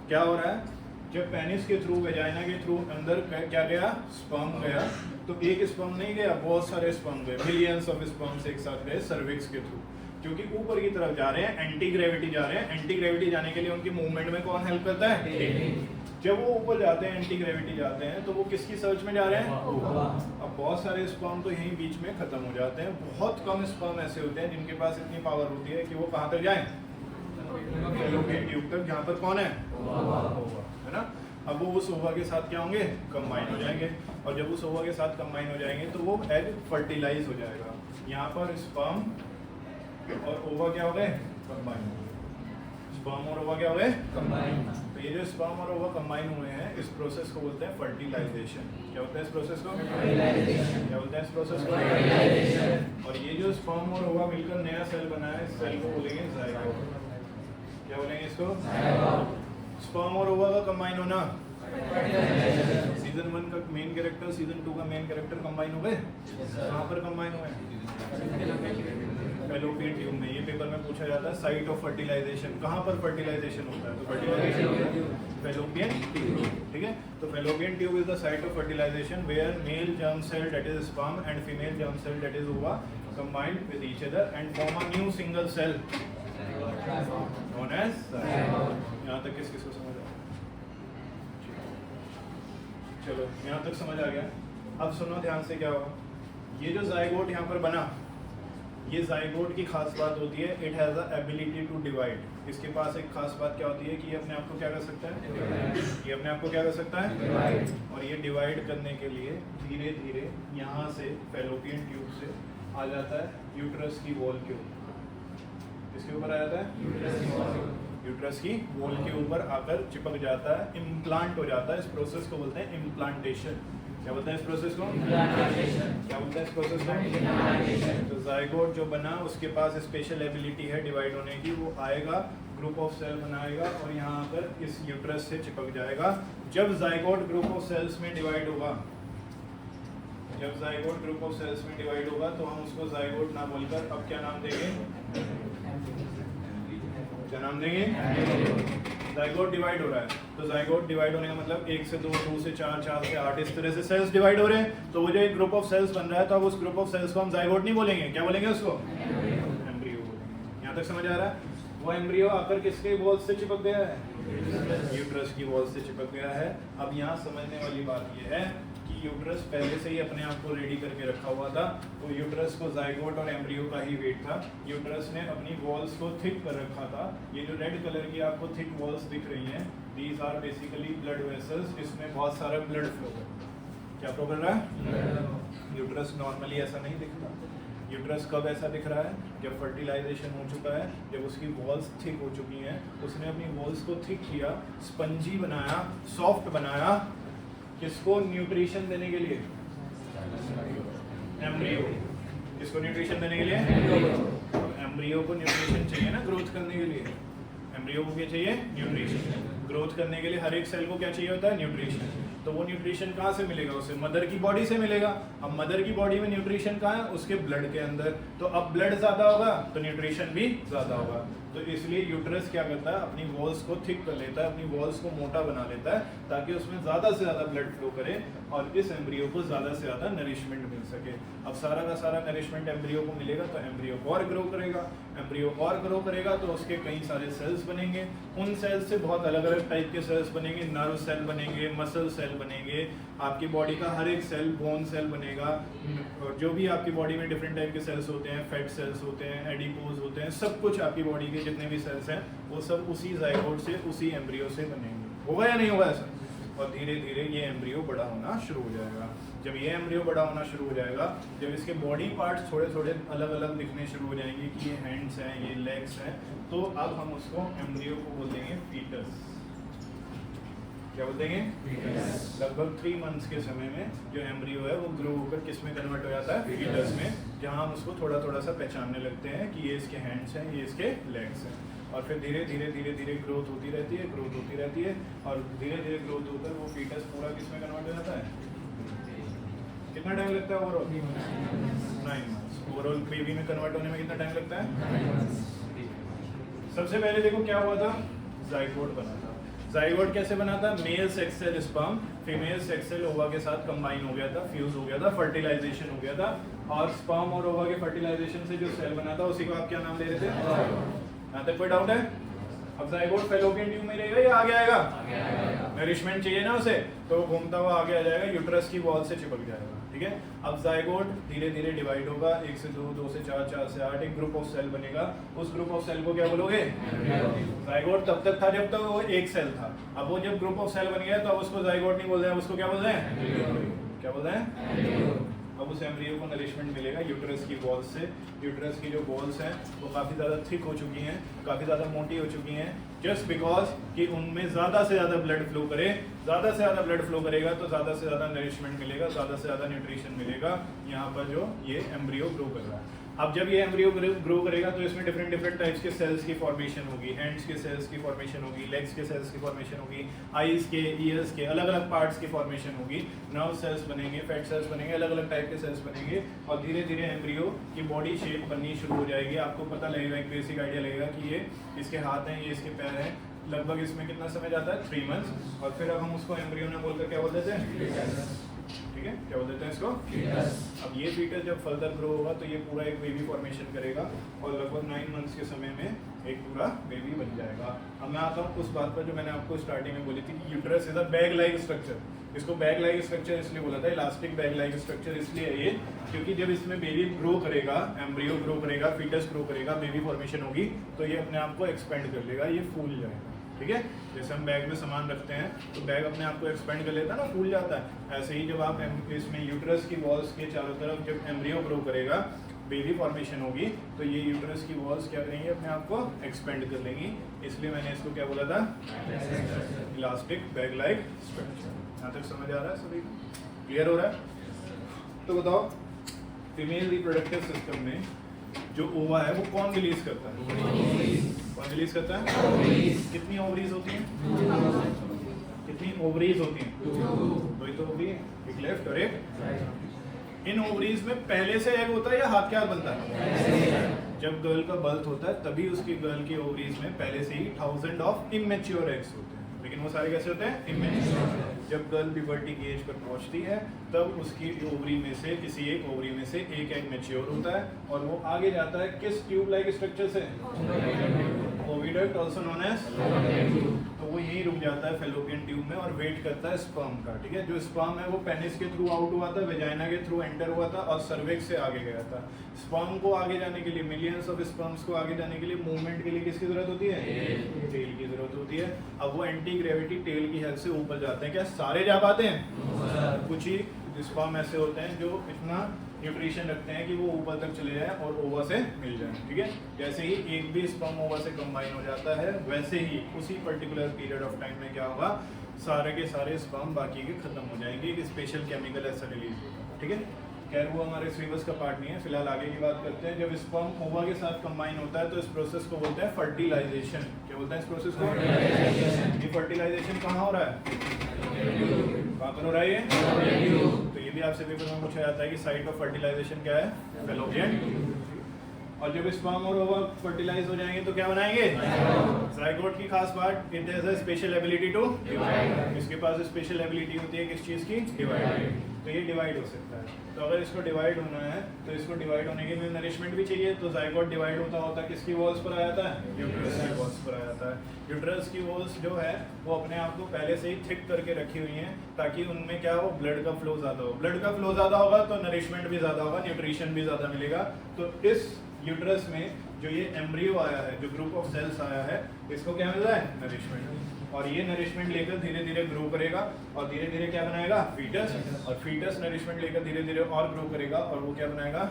क्या हो रहा है? जब पेनिस के थ्रू, वेजाइना के थ्रू अंदर क्या गया? स्पर्म गया। तो एक स्पर्म नहीं गया, बहुत सारे स्पर्म गए, मिलियंस ऑफ स्पर्म्स एक साथ गए सर्विक्स के थ्रू, क्योंकि ऊपर की तरफ जा रहे हैं, एंटी ग्रेविटी जा रहे हैं। एंटी ग्रेविटी जाने के लिए उनकी मूवमेंट में कौन हेल्प करता है? जब वो ऊपर जाते हैं, एंटी ग्रेविटी जाते हैं, तो वो किसकी सर्च में जा रहे हैं? अब बहुत सारे स्पर्म तो यहीं बीच में खत्म हो जाते हैं। बहुत कम स्पर्म ऐसे होते हैं जिनके पास इतनी पावर होती है कि वो कहाँ तक जाए? फैलोपियन ट्यूब तक, जहाँ पर कौन है? ओवा, है ना। अब वो उस ओवा के साथ क्या होंगे? कंबाइन हो जाएंगे। और जब उस ओवा के साथ कंबाइन हो जाएंगे तो वो एग फर्टिलाइज हो जाएगा। यहाँ पर स्पर्म और ओवा क्या हो गए? कंबाइन हो गए। स्पर्म और ओवा क्या हो गए? कंबाइन। तो ये जो स्पर्म और ओवा कंबाइन हुए हैं, इस प्रोसेस को बोलते हैं फर्टिलाइजेशन। क्या बोलते हैं इस प्रोसेस को? फर्टिलाइजेशन। क्या बोलते हैं इस प्रोसेस को? फर्टिलाइजेशन। और ये जो स्पर्म और ओवा मिलकर नया सेल बना है, इस सेल को बोलेंगे जाइगोट। क्या बोलेंगे इसको? जाइगोट। स्पर्म और ओवा का कंबाइन होना, सीजन 1 का मेन कैरेक्टर, सीजन 2 का मेन कैरेक्टर कंबाइन हो गए। कहाँ पर कंबाइन हुए? फैलोपियन ट्यूब में। ये पेपर में पूछा जाता है साइट ऑफ फर्टिलाइजेशन, कहाँ पर फर्टिलाइजेशन होता है? तो फर्टिलाइजेशन फैलोपियन ट्यूब। ठीक है, तो fallopian tube is the site of fertilization where male germ cell that is sperm and female germ cell that is ova combine with each other and form a new single cell known as zygote। यहाँ तक किस किसको समझ आ गया? चलो, यहाँ तक समझ आ गया। अब सुनो ध्यान से, क्या हुआ? ये जो जाइगोट यहाँ पर बना, ये जाइगोट की खास बात होती है, it has a ability to divide. इसके पास एक खास बात क्या होती है कि ये अपने आप को क्या कर सकता है? ये अपने आप को क्या कर सकता है? डिवाइड। और ये डिवाइड करने के लिए धीरे धीरे यहाँ से फैलोपियन ट्यूब से आ जाता है यूट्रस की वॉल के ऊपर। किसके ऊपर आ जाता है? यूट्रस की वॉल के ऊपर आकर चिपक जाता है, इम्प्लांट हो जाता है। इस प्रोसेस को बोलते हैं इम्प्लांटेशन। क्या बोलते हैं इस प्रोसेस को? इम्प्लांटेशन। क्या बोलते हैं इस प्रोसेस को? इम्प्लांटेशन। तो जाइगोट जो बना उसके पास स्पेशल एबिलिटी है डिवाइड होने की। वो आएगा, ग्रुप ऑफ सेल बनाएगा और यहाँ आकर इस यूट्रस से चिपक जाएगा। जब जाइगोट ग्रुप ऑफ सेल्स में डिवाइड होगा, जब जाइगोट ग्रुप ऑफ सेल्स में डिवाइड होगा तो हम उसको जाइगोट ना बोलकर अब क्या नाम देंगे? क्या नाम देंगे? जाइगोट डिवाइड हो रहा है, तो जाइगोट डिवाइड होने का मतलब 1 से 2, 2 से 4, 4 से 8, इस तरह से सेल्स डिवाइड हो रहे हैं। तो वो जो एक ग्रुप ऑफ सेल्स बन रहा है, तो अब उस ग्रुप ऑफ सेल्स को हम जाइगोट नहीं बोलेंगे, क्या बोलेंगे उसको? एम्ब्रियो बोलेंगे। यहाँ तक समझ आ रहा है? वो एम्ब्रियो आकर किसके वॉल से चिपक गया है? यूट्रस की वॉल से चिपक गया है। अब यहाँ समझने वाली बात ये है कि यूट्रस पहले से ही अपने आप को रेडी करके रखा हुआ था। तो यूट्रस को जाइगोट और एम्ब्रियो का ही वेट था। यूट्रस ने अपनी वॉल्स को थिक कर रखा था। ये जो रेड कलर की आपको थिक वॉल्स दिख रही हैं, these are basically blood vessels, इसमें बहुत सारा ब्लड फ्लो है। क्या फ्लो कर रहा है? यूट्रस नॉर्मली ऐसा नहीं दिखता। यूट्रस कब ऐसा दिख रहा है? जब फर्टिलाइजेशन हो चुका है, जब उसकी वॉल्स थिक हो चुकी हैं, उसने अपनी वॉल्स को थिक किया, स्पंजी बनाया, सॉफ्ट बनाया, किसको न्यूट्रिशन देने के लिए? एम्ब्रियो। किसको न्यूट्रिशन देने के लिए? एम्ब्रियो को न्यूट्रिशन चाहिए ना ग्रोथ करने के लिए। एम्ब्रियो को क्या चाहिए? न्यूट्रिशन। ग्रोथ करने के लिए हर एक सेल को क्या चाहिए होता है? न्यूट्रिशन। तो वो न्यूट्रिशन कहाँ से मिलेगा उसे? मदर की बॉडी से मिलेगा। अब मदर की बॉडी में न्यूट्रिशन कहाँ है? उसके ब्लड के अंदर। तो अब ब्लड ज्यादा होगा तो न्यूट्रिशन भी ज्यादा होगा। तो इसलिए यूट्रस क्या करता है? अपनी वॉल्स को थिक कर लेता है, अपनी वॉल्स को मोटा बना लेता है, ताकि उसमें ज्यादा से ज्यादा ब्लड फ्लो करे और इस एम्ब्रियो को ज्यादा से ज्यादा नरिशमेंट मिल सके। अब सारा का सारा नरिशमेंट एम्ब्रियो को मिलेगा तो एम्ब्रियो और ग्रो करेगा। एम्ब्रियो और ग्रो करेगा तो उसके कई सारे सेल्स बनेंगे। उन सेल्स से बहुत अलग अलग टाइप के सेल्स बनेंगे। नर्व सेल बनेंगे, मसल सेल बनेंगे, आपकी बॉडी का हर एक सेल, बोन सेल बनेगा। जो भी आपकी बॉडी में डिफरेंट टाइप के सेल्स होते हैं, फैट सेल्स होते हैं, एडिपोज होते हैं, सब कुछ आपकी बॉडी के जितने भी सेल्स हैं वो सब उसी जाइगोट से, उसी एम्ब्रियो से बनेंगे। होगा या नहीं होगा ऐसा? और धीरे धीरे ये एम्ब्रियो बड़ा होना शुरू हो जाएगा। जब ये एम्ब्रियो बड़ा होना शुरू हो जाएगा, जब इसके बॉडी पार्ट्स थोड़े थोड़े अलग अलग दिखने शुरू हो जाएंगे कि ये हैंड्स हैं, ये लेग्स हैं, तो अब हम उसको एम्ब्रियो को बोल देंगे फीटस। क्या बोल देंगे? लगभग 3 मंथ्स के समय में जो एम्ब्रियो है वो ग्रो होकर किस में कन्वर्ट हो जाता है? फीटस में, जहाँ हम उसको थोड़ा थोड़ा सा पहचानने लगते हैं कि ये इसके हैंड्स हैं, ये इसके लेग्स हैं। और फिर धीरे धीरे धीरे धीरे ग्रोथ होती रहती है, ग्रोथ होती रहती है, और धीरे धीरे ग्रोथ होकर वो फीटस पूरा किस में कन्वर्ट हो जाता है? कितना टाइम लगता है ओवरऑल? 9 मंथ्स। ओवरऑल बेबी में कन्वर्ट होने में कितना टाइम लगता है? सबसे पहले देखो क्या हुआ था? जाइगोट बना था। जाइगोट कैसे बना था? Male sex cell sperm female sex cell ova के साथ कंबाइन हो गया था, फ्यूज हो गया था, फर्टिलाइजेशन हो गया था, और स्पर्म और ओवा के फर्टिलाइजेशन से जो सेल बना था उसी को आप क्या नाम दे रहे थे? यहाँ तक कोई डाउट है? अब जाइगोट फैलोपियन ट्यूब में रहेगा या आगे आएगा? नरिशमेंट चाहिए ना उसे, तो वो घूमता हुआ आगे आ जाएगा, यूट्रस की वॉल से चिपक जाएगा। ठीक है। अब जाइगोट धीरे धीरे डिवाइड होगा, 1 से 2, 2 से 4, 4 से 8, एक ग्रुप ऑफ सेल बनेगा। उस ग्रुप ऑफ सेल को क्या बोलोगे? जाइगोट तब तक था जब तक वो एक सेल था। अब वो जब ग्रुप ऑफ सेल बन गया तो अब उसको जाइगोट नहीं बोल रहे हैं, उसको क्या बोल रहे हैं? क्या बोल रहे हैं? अब उस एम्ब्रियो को नरिशमेंट मिलेगा यूट्रस की वॉल्स से। यूट्रस की जो वॉल्स हैं वो काफ़ी ज़्यादा थिक हो चुकी हैं, काफ़ी ज़्यादा मोटी हो चुकी हैं, जस्ट बिकॉज कि उनमें ज़्यादा से ज़्यादा ब्लड फ्लो करे। ज़्यादा से ज़्यादा ब्लड फ्लो करेगा तो ज़्यादा से ज़्यादा नरिशमेंट मिलेगा, ज़्यादा से ज़्यादा न्यूट्रिशन मिलेगा यहाँ पर जो ये एम्ब्रियो ग्रो कर रहा है। अब जब ये एम्ब्रियो ग्रो करेगा तो इसमें डिफरेंट डिफरेंट टाइप्स के सेल्स की फॉर्मेशन होगी, हैंड्स के सेल्स की फॉर्मेशन होगी, लेग्स के सेल्स की फॉर्मेशन होगी, आईज के, ईयर्स के, अलग अलग पार्ट्स की फॉर्मेशन होगी, नर्व सेल्स बनेंगे, फैट सेल्स बनेंगे, अलग अलग टाइप के सेल्स बनेंगे, और धीरे धीरे एम्ब्रियो की बॉडी शेप बननी शुरू हो जाएगी। आपको पता लगेगा, एक बेसिक आइडिया लगेगा कि ये इसके हाथ हैं, ये इसके पैर हैं। लगभग इसमें कितना समय जाता है? 3 मंथ्स। और फिर अब हम उसको एम्ब्रियो ने बोलकर क्या बोल देते हैं? ठीक है, क्या बोल देते हैं इसको? अब ये फीटस जब फर्दर ग्रो होगा तो ये पूरा एक बेबी फॉर्मेशन करेगा और लगभग 9 मंथ्स के समय में एक पूरा बेबी बन जाएगा। अब मैं आता हूँ उस बात पर जो मैंने आपको स्टार्टिंग में बोली थी कि uterus is a bag like structure. इसको बैग लाइक स्ट्रक्चर इसलिए बोला था, इलास्टिक बैग लाइक स्ट्रक्चर इसलिए ये क्योंकि जब इसमें बेबी ग्रो करेगा, एम्ब्रियो ग्रो करेगा, फीटस ग्रो करेगा, बेबी फॉर्मेशन होगी तो ये अपने आप को एक्सपेंड कर लेगा, ये फूल जाएगा। ठीक है, जैसे हम बैग में सामान रखते हैं तो बैग अपने आप को एक्सपेंड कर लेता है ना, फूल जाता है। ऐसे ही जब आप इसमें यूट्रस की वॉल्स के चारों तरफ जब एम्ब्रियो ग्रो करेगा, बेबी फॉर्मेशन होगी, तो ये यूट्रस की वॉल्स क्या करेंगी? अपने आप को एक्सपेंड कर लेंगी। इसलिए मैंने इसको क्या बोला था? Elastic bag like structure. यहाँ तक समझ आ रहा है सभी? क्लियर हो रहा है? तो बताओ, फीमेल रिप्रोडक्टिव सिस्टम में जो ओवा है वो कौन रिलीज करता है? कौन रिलीज करता है? कितनी ओवरीज होती हैं? कितनी ओवरीज होती हैं? 2 ही तो ओवरी है, एक लेफ्ट और एक। इन ओवरीज में पहले से एग होता है या हाथ के हाथ बनता है? जब गर्ल का बर्थ होता है तभी उसकी गर्ल की ओवरीज में पहले से ही 1000 ऑफ इमेच्योर एग्स होते हैं। लेकिन वो सारे कैसे होते हैं? इमेच्योर। जब गर्ल प्यूबर्टी की एज पर पहुंचती है तब उसकी ओवरी में से किसी एक ओवरी में से एक एग मैच्योर होता है और वो आगे जाता है किस ट्यूब लाइक स्ट्रक्चर से? ओविडक्ट आल्सो नोन एज, तो वो यहीं रुक जाता है फैलोपियन ट्यूब में और वेट करता है स्पर्म का, ठीक है। जो स्पर्म है वो पेनिस के थ्रू आउट हुआ था, वेजाइना के थ्रू एंटर हुआ था और सर्विक्स से आगे गया था। स्पर्म को आगे जाने के लिए, मिलियंस ऑफ स्पर्म्स को आगे जाने के लिए, मूवमेंट के लिए किसकी जरूरत होती है? टेल की जरूरत होती है। अब वो एंटी ग्रेविटी टेल की हेल्प से ऊपर जाते हैं। क्या सारे जा पाते हैं? कुछ ही स्पर्म ऐसे होते हैं जो इतना न्यूट्रिशन रखते हैं कि वो ऊपर तक चले जाए और ओवा से मिल जाए, ठीक है। जैसे ही एक भी स्पर्म ओवा से कंबाइन हो जाता है, वैसे ही उसी पर्टिकुलर पीरियड ऑफ टाइम में क्या होगा, सारे के सारे स्पर्म बाकी के खत्म हो जाएंगे। एक स्पेशल केमिकल ऐसा रिलीज होगा, ठीक है। खैर वो हमारे सिलेबस का पार्ट नहीं है, फिलहाल आगे की बात करते हैं। जब स्पर्म ओवा के साथ कंबाइन होता है तो इस प्रोसेस को बोलते हैं फर्टिलाइजेशन। क्या बोलते हैं इस प्रोसेस को? ये फर्टिलाइजेशन कहाँ हो रहा है? कहाँ पर हो रहा है ये? तो ये भी आपसे पेपर में पूछा जाता है कि साइट ऑफ फर्टिलाइजेशन क्या है? फैलोपियन। और जब स्पर्म और ओवा फर्टिलाइज हो जाएंगे तो क्या बनाएंगे? ज़ाइगोट की खास बात, it has a special ability to divide. इसके पास स्पेशल एबिलिटी होती है किस चीज़ की? डिवाइड। तो ये डिवाइड हो सकता है। तो अगर इसको डिवाइड होना है तो इसको डिवाइड होने के लिए नरिशमेंट भी चाहिए। तो ज़ाइगोट डिवाइड होता किसकी वॉल्स पर आ जाता है? यूट्रस की वॉल्स पर आ जाता है। यूट्रस की वॉल्स जो है वो अपने आप को पहले से ही थिक करके रखी हुई हैं ताकि उनमें क्या हो, ब्लड का फ्लो ज़्यादा हो। ब्लड का फ्लो ज़्यादा होगा तो नरिशमेंट भी ज़्यादा होगा, न्यूट्रिशन भी ज़्यादा मिलेगा। तो इस यूट्रस में जो ये एम्ब्रियो आया है, जो ग्रुप ऑफ सेल्स आया है, इसको क्या मिल रहा है? नरिशमेंट। और ये नरिशमेंट लेकर धीरे धीरे ग्रो करेगा और धीरे धीरे क्या बनाएगा? फीटस। और फीटस नरिशमेंट लेकर धीरे धीरे और ग्रो करेगा और वो क्या बनाएगा?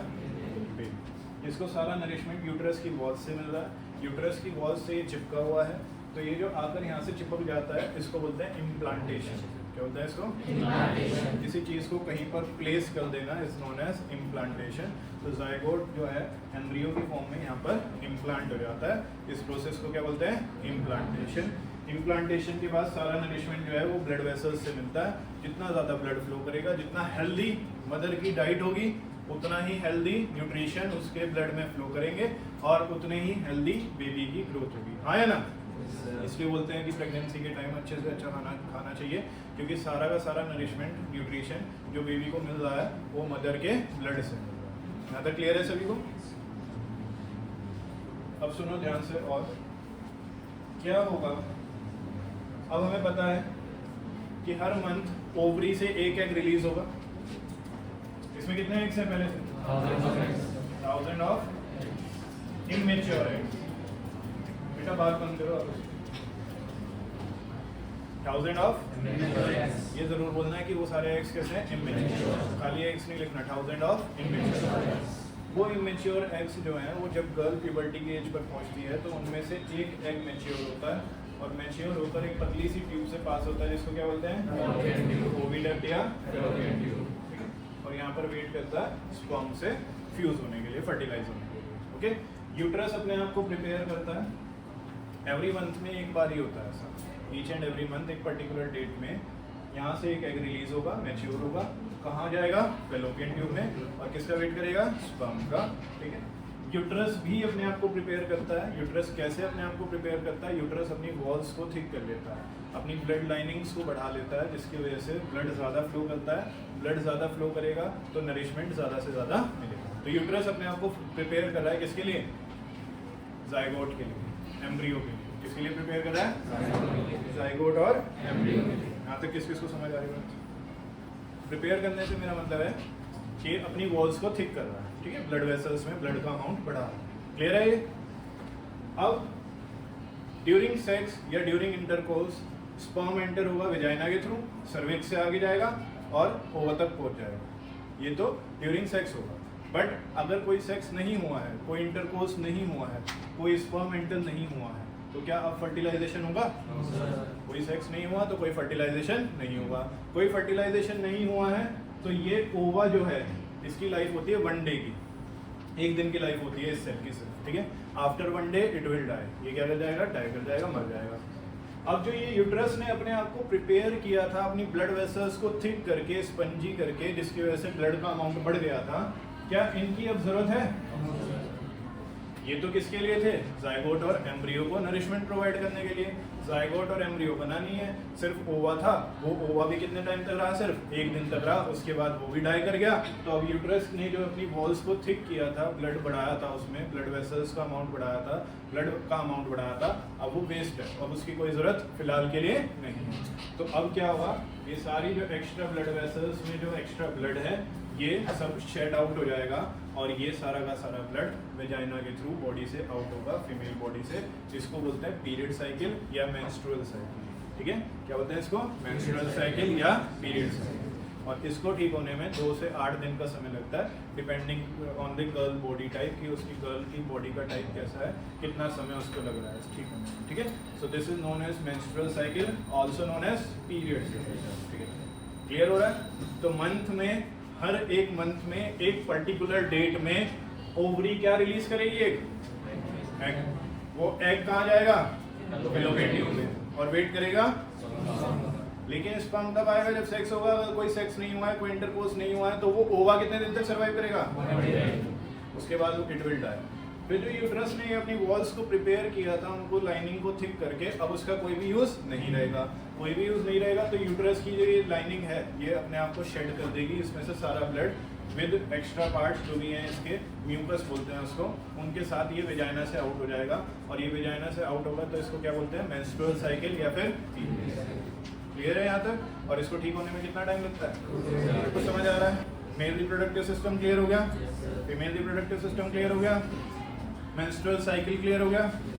बेबी। इसको सारा नरिशमेंट यूट्रस की वॉल से मिल रहा है। यूट्रस की वॉल से ये चिपका हुआ है, तो ये जो आकर यहाँ से चिपक जाता है इसको बोलते हैं इम्प्लांटेशन। क्या होता है इसको? इम्प्लांटेशन। किसी चीज़ को कहीं पर प्लेस कर देना इज नोन एज इम्प्लांटेशन। तो ज़ाइगोट जो है एम्ब्रियो की फॉर्म में यहाँ पर इम्प्लांट हो जाता है। इस प्रोसेस को क्या बोलते हैं? इम्प्लांटेशन। इम्प्लांटेशन के बाद सारा नरिशमेंट जो है वो ब्लड वेसल्स से मिलता है। जितना ज़्यादा ब्लड फ्लो करेगा, जितना हेल्दी मदर की डाइट होगी, उतना ही हेल्दी न्यूट्रिशन उसके ब्लड में फ्लो करेंगे और उतने ही हेल्दी बेबी की ग्रोथ होगी। हाँ या ना? इसलिए बोलते हैं कि प्रेगनेंसी के टाइम अच्छे से अच्छा खाना चाहिए, क्योंकि सारा का सारा नरिशमेंट, न्यूट्रिशन जो बेबी को मिल रहा है वो मदर के ब्लड से मिल रहा है। यहाँ तक क्लियर है सभी को? अब सुनो ध्यान से। और क्या होगा, अब हमें पता है कि हर मंथ ओवरी से एक एग रिलीज होगा। इसमें कितने एग्स हैं पहले से? 1000 ऑफ इमेच्योर एग्स। बेटा बात बंद करो। 1000 ऑफ, ये जरूर बोलना है कि वो सारे एग्स कैसे हैं? इमेच्योर। खाली एग्स नहीं लिखना, 1000 ऑफ इमेच्योर। वो इमेच्योर एग्स जो हैं वो जब गर्ल प्यूबर्टी की एज पर पहुंचती है तो उनमें से एक एग मैच्योर होता है और मैच्योर होकर एक पतली सी ट्यूब से पास होता है जिसको क्या बोलते हैं? ओविडक्ट या फैलोपियन ट्यूब। और यहाँ पर वेट करता है स्पर्म से फ्यूज होने के लिए, फर्टिलाइज होने के लिए। ओके। यूट्रस अपने आप को प्रिपेयर करता है। एवरी मंथ में एक बार ही होता है ऐसा, ईच एंड एवरी मंथ एक पर्टिकुलर डेट में यहाँ से एक एग रिलीज होगा, मैच्योर होगा। कहाँ जाएगा? फैलोपियन ट्यूब में। और किसका वेट करेगा? स्पर्म का, ठीक है। यूट्रस भी अपने आप को प्रिपेयर करता है। यूट्रस कैसे अपने आप को प्रिपेयर करता है? यूट्रस अपनी वॉल्स को थिक कर लेता है, अपनी ब्लड लाइनिंग्स को बढ़ा लेता है, जिसकी वजह से ब्लड ज़्यादा फ्लो करता है। ब्लड ज़्यादा फ्लो करेगा तो नरिशमेंट ज़्यादा से ज़्यादा मिलेगा। तो यूट्रस अपने आप को प्रिपेयर कर रहा है किसके लिए? ज़ाइगोट के लिए, एम्ब्रियो के लिए। किसके लिए प्रिपेयर कर रहा है? ज़ाइगोट और एम्ब्रियो के लिए। यहाँ तक किस को समझ आ रही है? प्रिपेयर करने से मेरा मतलब है कि अपनी वॉल्स को थिक कर रहा है, ठीक है। ब्लड वेसल्स में ब्लड का अमाउंट बढ़ा रहा है। क्लियर है ये? अब ड्यूरिंग सेक्स या ड्यूरिंग इंटरकोर्स स्पर्म एंटर होगा वेजाइना के थ्रू, सर्विक्स से आगे जाएगा और ओवा तक पहुंच जाएगा। ये तो ड्यूरिंग सेक्स होगा। बट अगर कोई सेक्स नहीं हुआ है, कोई इंटरकोर्स नहीं हुआ है, कोई स्पर्म एंटर नहीं हुआ है, तो क्या अब फर्टिलाइजेशन होगा? कोई सेक्स नहीं हुआ तो कोई फर्टिलाइजेशन नहीं होगा। कोई फर्टिलाइजेशन नहीं हुआ है तो ये ओवा जो है इसकी लाइफ होती है 1 डे की, 1 दिन की लाइफ होती है इस सेल की सिर्फ, ठीक है। After 1 day it will die. ये क्या कर जाएगा? डाई कर जाएगा, मर जाएगा। अब जो ये यूट्रस ने अपने आप को प्रिपेयर किया था अपनी ब्लड वेसल्स को थिक करके, स्पंजी करके, जिसकी वजह से ब्लड का अमाउंट बढ़ गया था, क्या इनकी अब जरूरत है? ये तो किसके लिए थे? ज़ाइगोट और एम्ब्रियो को नरिशमेंट प्रोवाइड करने के लिए। जाइगोट और एम्ब्रियो बना नहीं है, सिर्फ ओवा था, वो ओवा भी कितने टाइम तक रहा, सिर्फ 1 दिन तक रहा, उसके बाद वो भी डाई कर गया। तो अब यूट्रस ने जो अपनी वॉल्स को थिक किया था, ब्लड बढ़ाया था, उसमें ब्लड वेसल्स का अमाउंट बढ़ाया था, ब्लड का अमाउंट बढ़ाया था, अब वो वेस्ट है, अब उसकी कोई ज़रूरत फिलहाल के लिए नहीं है। तो अब क्या हुआ, ये सारी जो एक्स्ट्रा ब्लड वेसल्स में जो एक्स्ट्रा ब्लड है ये सब शेड आउट हो जाएगा और ये सारा का सारा ब्लड वेजाइना के थ्रू बॉडी से आउट होगा, फीमेल बॉडी से, जिसको बोलते हैं पीरियड साइकिल या मेंस्ट्रुअल साइकिल। ठीक है, क्या बोलते हैं इसको, मेंस्ट्रुअल साइकिल या पीरियड साइकिल। और इसको ठीक होने में 2 से 8 दिन का समय लगता है, depending on the girl body type, कि उसकी गर्ल की बॉडी का टाइप कैसा है, कितना समय उसको लग रहा है ठीक होने में। ठीक है, so this is known as menstrual cycle, also known as period cycle. ठीक है, क्लियर हो रहा है। तो मंथ में, हर एक मंथ में एक पर्टिकुलर डेट में ओवरी क्या रिलीज करेगी, एक एग। वो एग कहाँ जाएगा, फैलोपियन ट्यूब में, और वेट करेगा। लेकिन स्पर्म तब आएगा जब सेक्स होगा, अगर कोई सेक्स नहीं हुआ है, कोई इंटरकोर्स नहीं हुआ है, तो वो ओवा कितने दिन तक सर्वाइव करेगा, उसके बाद वो इट विल डाई। फिर जो यूट्रस ने अपनी वॉल्स को प्रिपेयर किया था, उनको लाइनिंग को थिक करके, अब उसका कोई भी यूज नहीं रहेगा, कोई भी यूज नहीं रहेगा। तो यूट्रस की जो ये लाइनिंग है ये अपने आप को शेड कर देगी, इसमें से सारा ब्लड विद एक्स्ट्रा पार्ट्स जो भी हैं इसके, म्यूकस बोलते हैं उसको, उनके साथ ये वेजाइना से आउट हो जाएगा। और ये वेजाइना से आउट होगा तो इसको क्या बोलते हैं, मेंस्ट्रुअल साइकिल या फिर क्लियर है यहाँ तक। और इसको ठीक होने में कितना टाइम लगता है, कुछ समझ आ रहा है। मेल रिप्रोडक्टिव सिस्टम क्लियर हो गया, फीमेल रिप्रोडक्टिव सिस्टम क्लियर हो गया, मेंस्ट्रुअल साइकिल क्लियर हो गया।